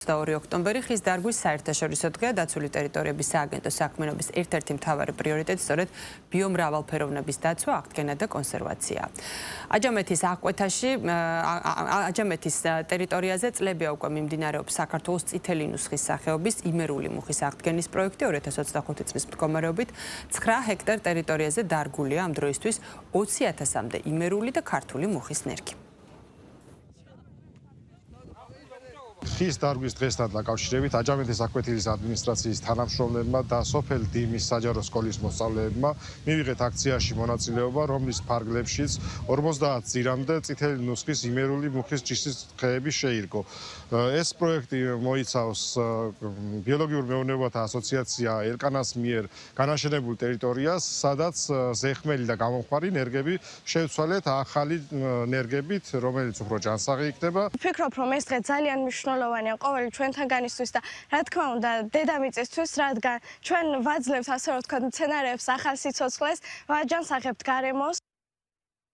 22 ოქტომბერი ხის დარგვის საერთაშორისო დღეა დაცული ტერიტორიების სააგენტოს საქმიანობის ერთ-ერთი მთავარი პრიორიტეტი სწორედ ბიომრავალფეროვნების დაცვა, აღდგენა და კონსერვაციაა. აჯამეთის ტერიტორიაზე წლებია უკვე მიმდინარეობს საქართველოს წითელი ნუსხის სახეობის იმერული მუხის აღდგენის პროექტი 2025 წლის მდგომარეობით 9 ჰექტარ ტერიტორიაზე დარგულია ამ დროისთვის 20,000-მდე იმერული და ქართული მუხის ნერგი. ხის დარგვის დღესთან დაკავშირებით აჯამეთის აკვეთილის ადმინისტრაციის თანამშრომლებმა და სოფელ დიმის საჯარო სკოლის მოსწავლეებმა მივიღეთ აქციაში მონაწილეობა, რომლის ფარგლებშიც 50 ძირამდე წითელი ნუსხის იმერული მუხის ჯიშის ტყეები შეირგო. ეს პროექტი მოიცავს ბიოლოგიურ მეურნეობათა ასოციაცია ელკანას მიერ განაშენებულ ტერიტორიას, სადაც ზეხმელი და გამომხმარი ნერგები შევცვალეთ ახალი ნერგებით, რომელიც უფრო ჯანსაღი იქნება. ვფიქრობ, რომ ეს დღე ძალიან მნიშვნელოვანია ყოველი ჩვენთანგანისთვის და რა თქმა უნდა დედამიწისთვის, რადგან ჩვენ ვაძლევთ ასე რომ ვთქვათ მცენარეებს ახალ სიცოცხლეს, ვაჯანსაღებთ გარემოს.